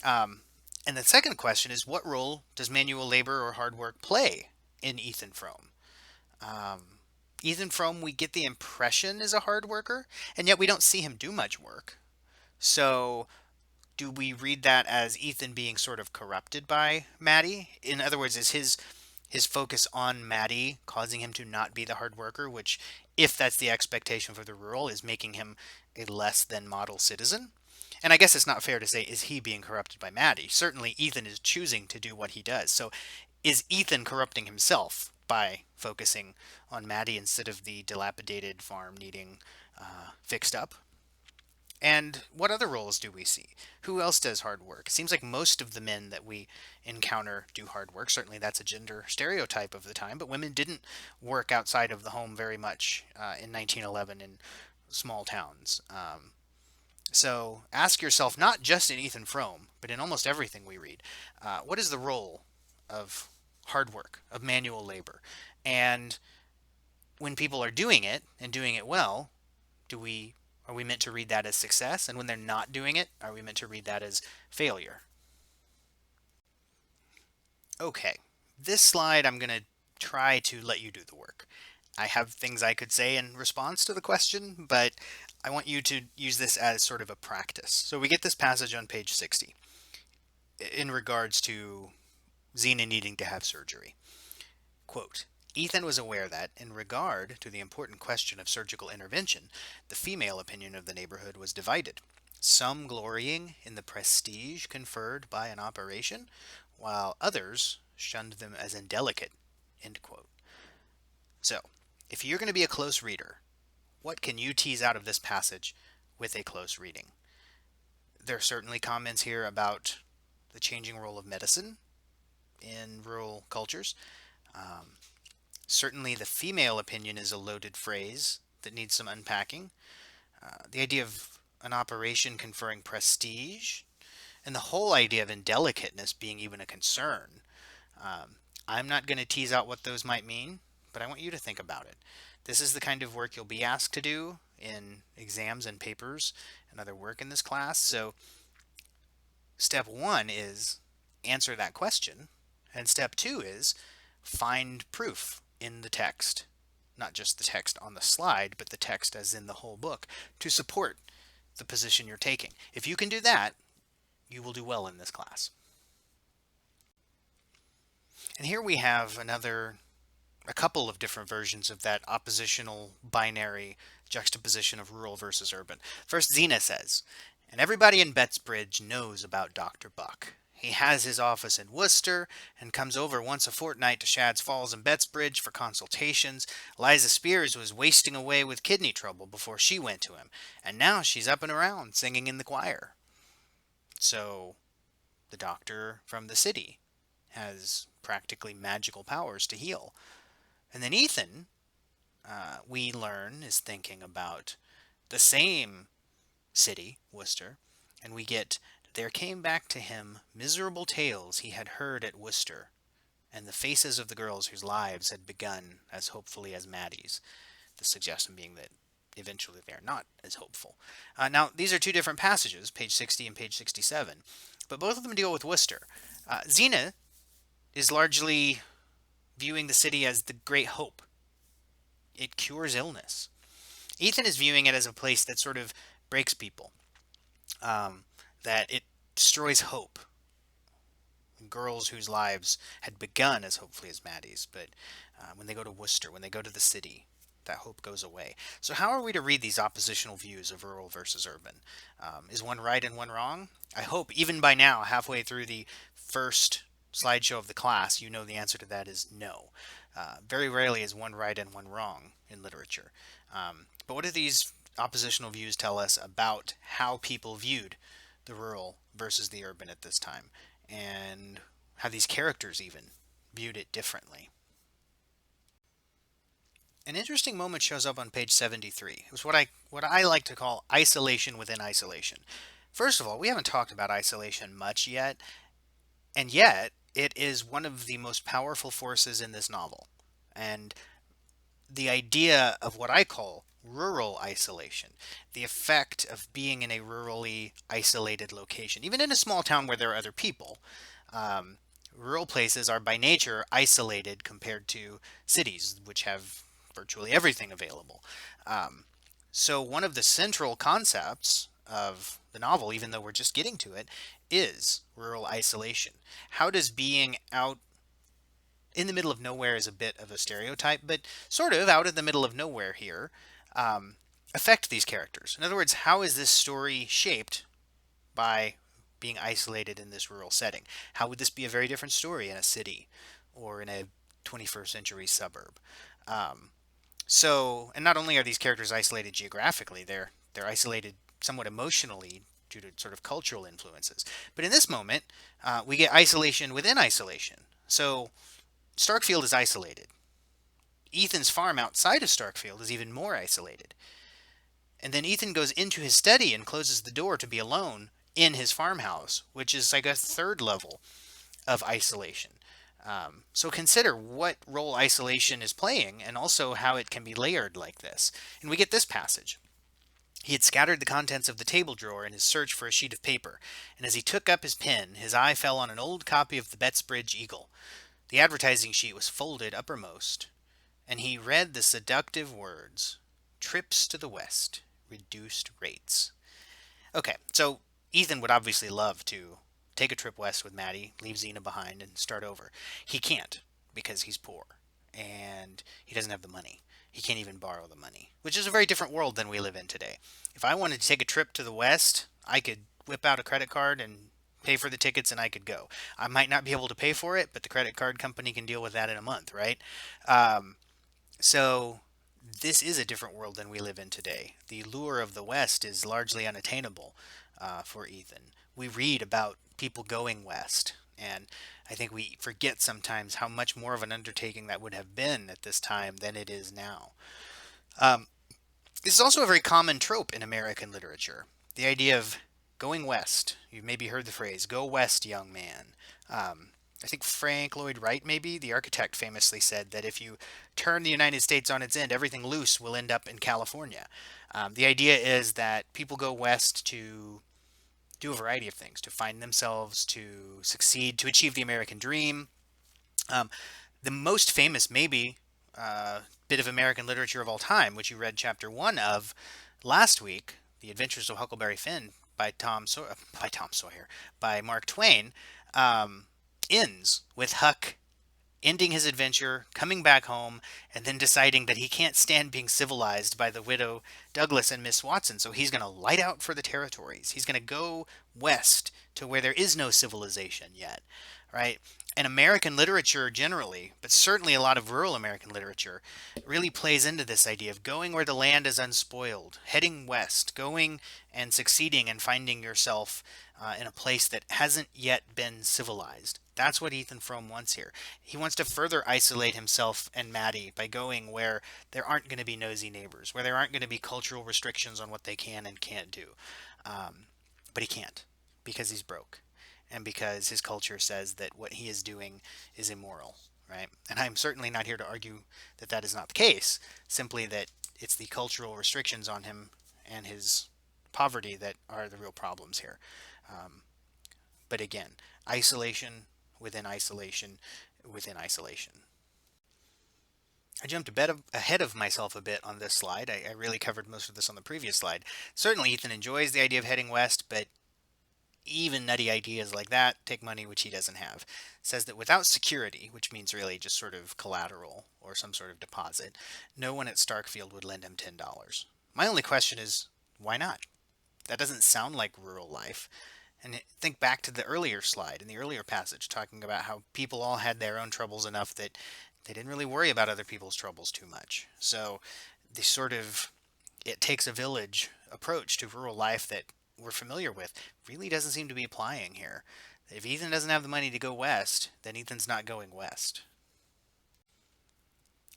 Um, and the second question is, what role does manual labor or hard work play in Ethan Frome? Um, Ethan Frome, we get the impression is a hard worker, and yet we don't see him do much work. So do we read that as Ethan being sort of corrupted by Maddie? In other words, is his focus on Maddie causing him to not be the hard worker, which, if that's the expectation for the rural, is making him a less than model citizen? And I guess it's not fair to say, is he being corrupted by Maddie? Certainly, Ethan is choosing to do what he does. So, is Ethan corrupting himself by focusing on Maddie instead of the dilapidated farm needing fixed up? And what other roles do we see? Who else does hard work? It seems like most of the men that we encounter do hard work. Certainly, that's a gender stereotype of the time, but women didn't work outside of the home very much in 1911 in small towns. So ask yourself, not just in Ethan Frome, but in almost everything we read, what is the role of hard work, of manual labor? And when people are doing it and doing it well, do we are we meant to read that as success? And when they're not doing it, are we meant to read that as failure? Okay, this slide I'm going to try to let you do the work. I have things I could say in response to the question, but I want you to use this as sort of a practice. So we get this passage on page 60 in regards to Xena needing to have surgery. Quote, Ethan was aware that, in regard to the important question of surgical intervention, the female opinion of the neighborhood was divided, some glorying in the prestige conferred by an operation, while others shunned them as indelicate. End quote. So, if you're going to be a close reader, what can you tease out of this passage with a close reading? There are certainly comments here about the changing role of medicine in rural cultures. Um, Certainly, the female opinion is a loaded phrase that needs some unpacking. The idea of an operation conferring prestige, and the whole idea of indelicateness being even a concern. I'm not going to tease out what those might mean, but I want you to think about it. This is the kind of work you'll be asked to do in exams and papers and other work in this class. So, step one is answer that question, and step two is find proof in the text, not just the text on the slide, but the text as in the whole book, to support the position you're taking. If you can do that, you will do well in this class. And here we have a couple of different versions of that oppositional binary juxtaposition of rural versus urban. First, Xena says, and everybody in Bettsbridge knows about Dr. Buck. He has his office in Worcester and comes over once a fortnight to Shad's Falls and Bettsbridge for consultations. Liza Spears was wasting away with kidney trouble before she went to him, and now she's up and around singing in the choir. So, the doctor from the city has practically magical powers to heal. And then Ethan, we learn, is thinking about the same city, Worcester, and we get, there came back to him miserable tales he had heard at Worcester, and the faces of the girls whose lives had begun as hopefully as Maddie's. The suggestion being that eventually they are not as hopeful. Now, these are two different passages, page 60 and page 67, but both of them deal with Worcester. Xena is largely viewing the city as the great hope. It cures illness. Ethan is viewing it as a place that sort of breaks people, that it destroys hope. Girls whose lives had begun as hopefully as Maddie's, but when they go to Worcester, when they go to the city, that hope goes away. So how are we to read these oppositional views of rural versus urban? Is one right and one wrong? I hope even by now, halfway through the first slideshow of the class, you know the answer to that is no. Very rarely is one right and one wrong in literature. But what do these oppositional views tell us about how people viewed the rural versus the urban at this time, and how these characters even viewed it differently? An interesting moment shows up on page 73. It was what I like to call isolation within isolation. First of all, we haven't talked about isolation much yet, and yet it is one of the most powerful forces in this novel. And the idea of what I call rural isolation, the effect of being in a rurally isolated location, even in a small town where there are other people. Um, Rural places are by nature isolated compared to cities, which have virtually everything available. Um, so, one of the central concepts of the novel, even though we're just getting to it, is rural isolation. How does being out in the middle of nowhere is a bit of a stereotype, but sort of out in the middle of nowhere here, um, affect these characters? In other words, how is this story shaped by being isolated in this rural setting? How would this be a very different story in a city or in a 21st century suburb? Um, and not only are these characters isolated geographically, they're isolated somewhat emotionally due to sort of cultural influences. But in this moment, we get isolation within isolation. So Starkfield is isolated. Ethan's farm outside of Starkfield is even more isolated. And then Ethan goes into his study and closes the door to be alone in his farmhouse, which is like a third level of isolation. So consider what role isolation is playing and also how it can be layered like this. And we get this passage. He had scattered the contents of the table drawer in his search for a sheet of paper, and as he took up his pen, his eye fell on an old copy of the Bettsbridge Eagle. The advertising sheet was folded uppermost, and he read the seductive words, "Trips to the West, reduced rates." Okay, so Ethan would obviously love to take a trip west with Maddie, leave Xena behind, and start over. He can't because he's poor and he doesn't have the money. He can't even borrow the money, which is a very different world than we live in today. If I wanted to take a trip to the west, I could whip out a credit card and pay for the tickets and I could go. I might not be able to pay for it, but the credit card company can deal with that in a month, right? Um, so this is a different world than we live in today. The lure of the West is largely unattainable for Ethan. We read about people going west, and I think we forget sometimes how much more of an undertaking that would have been at this time than it is now. Um, this is also a very common trope in American literature. The idea of going west. You've maybe heard the phrase, "Go west, young man." Um, I think Frank Lloyd Wright, maybe, the architect, famously said that if you turn the United States on its end, everything loose will end up in California. The idea is that people go west to do a variety of things, to find themselves, to succeed, to achieve the American dream. Um, the most famous, maybe, bit of American literature of all time, which you read chapter one of last week, "The Adventures of Huckleberry Finn" by Mark Twain, um, ends with Huck ending his adventure, coming back home, and then deciding that he can't stand being civilized by the widow Douglas and Miss Watson, so he's going to light out for the territories. He's going to go west to where there is no civilization yet, right? And American literature generally, but certainly a lot of rural American literature, really plays into this idea of going where the land is unspoiled, heading west, going and succeeding and finding yourself in a place that hasn't yet been civilized. That's what Ethan Frome wants here. He wants to further isolate himself and Maddie by going where there aren't going to be nosy neighbors, where there aren't going to be cultural restrictions on what they can and can't do. Um, but he can't because he's broke and because his culture says that what he is doing is immoral, right? And I'm certainly not here to argue that that is not the case, simply that it's the cultural restrictions on him and his poverty that are the real problems here. Um, but again, isolation within isolation within isolation. I jumped ahead of myself a bit on this slide. I really covered most of this on the previous slide. Certainly, Ethan enjoys the idea of heading west, but even nutty ideas like that take money which he doesn't have. Says that without security, which means really just sort of collateral or some sort of deposit, no one at Starkfield would lend him $10. My only question is, why not? That doesn't sound like rural life. And think back to the earlier slide, in the earlier passage, talking about how people all had their own troubles enough that they didn't really worry about other people's troubles too much. So the sort of "it takes a village" approach to rural life that we're familiar with really doesn't seem to be applying here. If Ethan doesn't have the money to go west, then Ethan's not going west.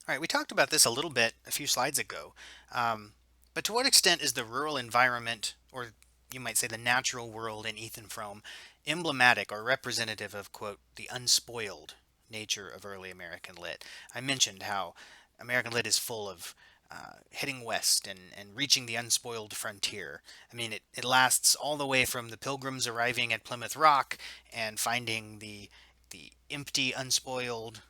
All right, we talked about this a little bit a few slides ago, um, but to what extent is the rural environment, or you might say the natural world in Ethan Frome, emblematic or representative of, quote, the unspoiled nature of early American lit? I mentioned how American lit is full of heading west and reaching the unspoiled frontier. I mean, it lasts all the way from the pilgrims arriving at Plymouth Rock and finding the empty, unspoiled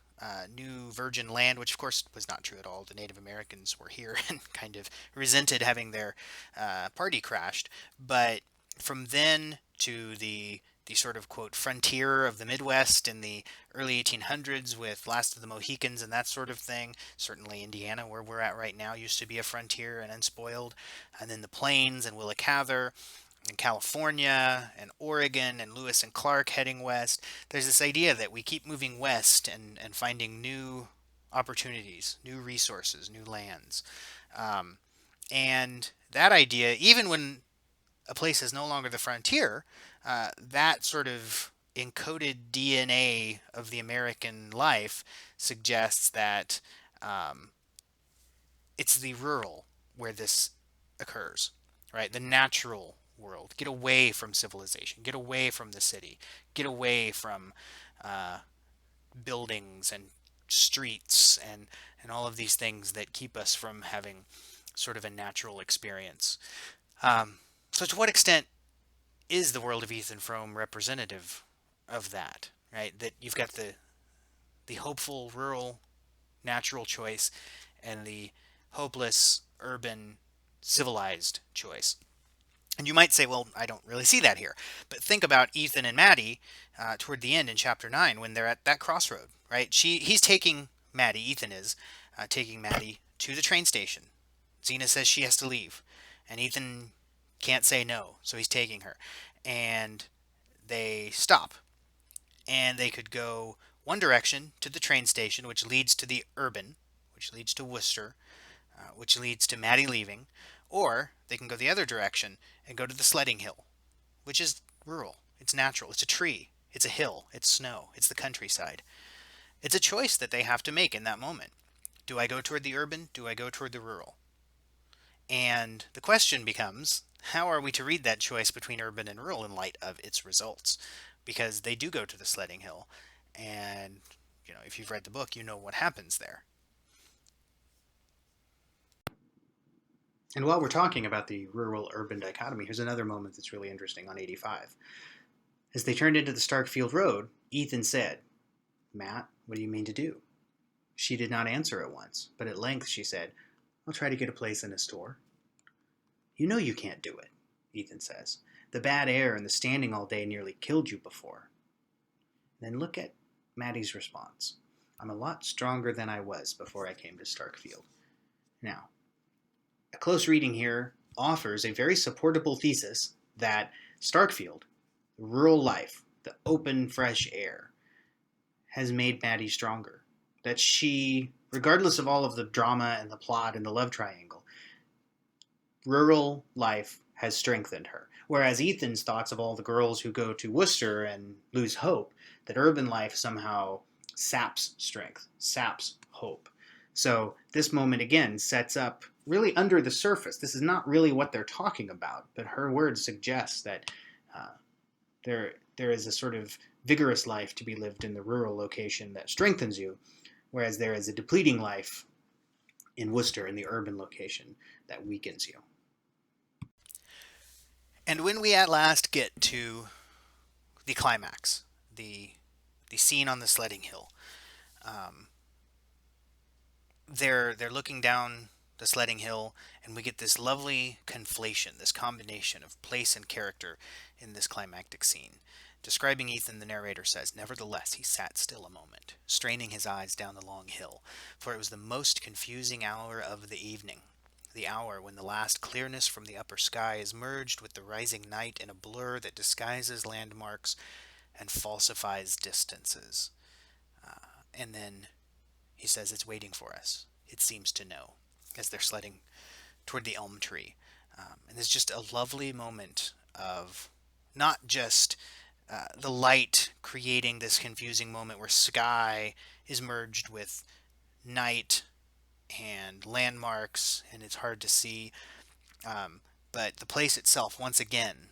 new virgin land, which of course was not true at all. The Native Americans were here and kind of resented having their party crashed. But from then to the sort of, quote, frontier of the Midwest in the early 1800s with Last of the Mohicans and that sort of thing. Certainly Indiana, where we're at right now, used to be a frontier and unspoiled. And then the plains and Willa Cather and California and Oregon and Lewis and Clark heading west. There's this idea that we keep moving west and finding new opportunities, new resources, new lands. Um, and that idea, even when a place is no longer the frontier, that sort of encoded DNA of the American life suggests that um, it's the rural where this occurs, right? The natural world. Get away from civilization. Get away from the city. Get away from uh, buildings and streets and all of these things that keep us from having sort of a natural experience. So, to what extent is the world of Ethan Frome representative of that? Right, that you've got the hopeful rural natural choice and the hopeless urban civilized choice. And you might say, well, I don't really see that here. But think about Ethan and Maddie toward the end in chapter 9 when they're at that crossroad, right? He's taking Maddie, Ethan is taking Maddie to the train station. Xena says she has to leave. And Ethan can't say no, so he's taking her. And they stop. And they could go one direction to the train station, which leads to the urban, which leads to Worcester, which leads to Maddie leaving, or they can go the other direction and go to the sledding hill, which is rural. It's natural. It's a tree. It's a hill. It's snow. It's the countryside. It's a choice that they have to make in that moment. Do I go toward the urban? Do I go toward the rural? And the question becomes, how are we to read that choice between urban and rural in light of its results? Because they do go to the sledding hill, and if you've read the book, you know what happens there. And while we're talking about the rural-urban dichotomy, here's another moment that's really interesting on 85. As they turned into the Starkfield Road, Ethan said, "Matt, what do you mean to do?" She did not answer at once, but at length she said, "I'll try to get a place in a store." "You know you can't do it," Ethan says. "The bad air and the standing all day nearly killed you before." Then look at Maddie's response. "I'm a lot stronger than I was before I came to Starkfield." Now, a close reading here offers a very supportable thesis that Starkfield, the rural life, the open, fresh air, has made Maddie stronger. That she, regardless of all of the drama and the plot and the love triangle, rural life has strengthened her. Whereas Ethan's thoughts of all the girls who go to Worcester and lose hope, that urban life somehow saps strength, saps hope. So this moment again sets up really under the surface. This is not really what they're talking about, but her words suggest that uh, there is a sort of vigorous life to be lived in the rural location that strengthens you, whereas there is a depleting life in Worcester in the urban location that weakens you. And when we at last get to the climax, the scene on the sledding hill, um, they're looking down the sledding hill, and we get this lovely conflation, this combination of place and character in this climactic scene. Describing Ethan, the narrator says, "Nevertheless, he sat still a moment, straining his eyes down the long hill, for it was the most confusing hour of the evening, the hour when the last clearness from the upper sky is merged with the rising night in a blur that disguises landmarks and falsifies distances." And then he says it's waiting for us. It seems to know, as they're sledding toward the elm tree. And it's just a lovely moment of not just the light creating this confusing moment where sky is merged with night and landmarks, and it's hard to see. Um, but the place itself, once again,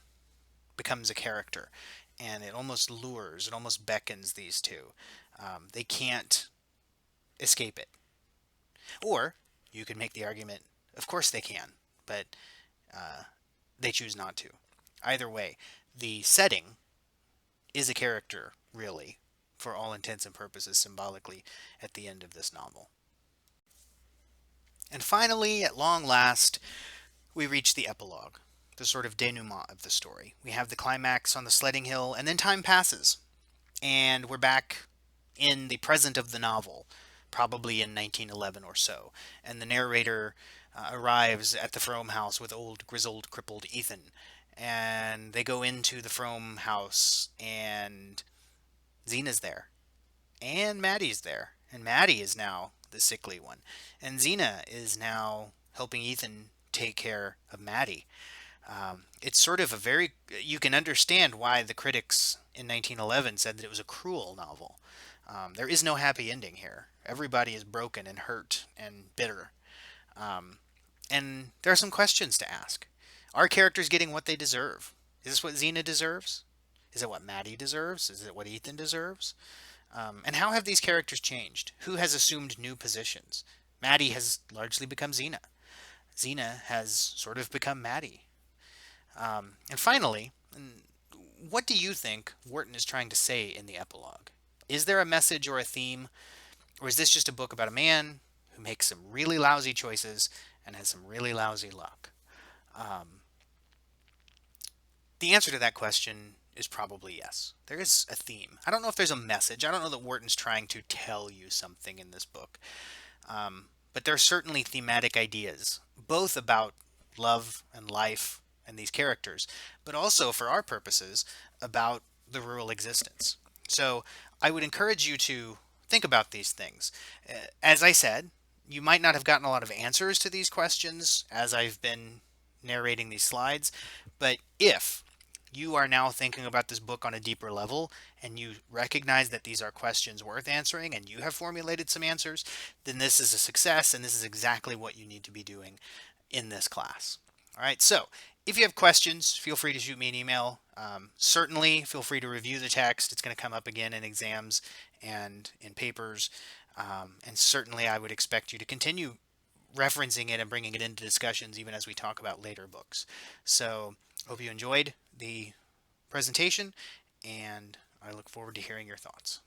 becomes a character, and it almost lures, it almost beckons these two. They can't escape it. Or you could make the argument, of course they can, but they choose not to. Either way, the setting is a character, really, for all intents and purposes, symbolically, at the end of this novel. And finally, at long last, we reach the epilogue, the sort of denouement of the story. We have the climax on the sledding hill, and then time passes, and we're back in the present of the novel, probably in 1911 or so. And the narrator arrives at the Frome house with old, grizzled, crippled Ethan. And they go into the Frome house, and Zena's there. And Maddie's there. And Maddie is now the sickly one. And Xena is now helping Ethan take care of Maddie. It's sort of a very, you can understand why the critics in 1911 said that it was a cruel novel. There is no happy ending here. Everybody is broken and hurt and bitter. Um, and there are some questions to ask. Are characters getting what they deserve? Is this what Xena deserves? Is it what Maddie deserves? Is it what Ethan deserves? And how have these characters changed? Who has assumed new positions? Maddie has largely become Xena. Xena has sort of become Maddie. And finally, what do you think Wharton is trying to say in the epilogue? Is there a message or a theme, or is this just a book about a man who makes some really lousy choices and has some really lousy luck? Um, the answer to that question is probably yes. There is a theme. I don't know if there's a message. I don't know that Wharton's trying to tell you something in this book. But there are certainly thematic ideas, both about love and life and these characters, but also for our purposes about the rural existence. So I would encourage you to think about these things. As I said, you might not have gotten a lot of answers to these questions as I've been narrating these slides, but if you are now thinking about this book on a deeper level and you recognize that these are questions worth answering and you have formulated some answers, then this is a success and this is exactly what you need to be doing in this class. All right, so if you have questions, feel free to shoot me an email. Certainly feel free to review the text. It's going to come up again in exams and in papers. And certainly I would expect you to continue referencing it and bringing it into discussions even as we talk about later books. So hope you enjoyed the presentation, and I look forward to hearing your thoughts.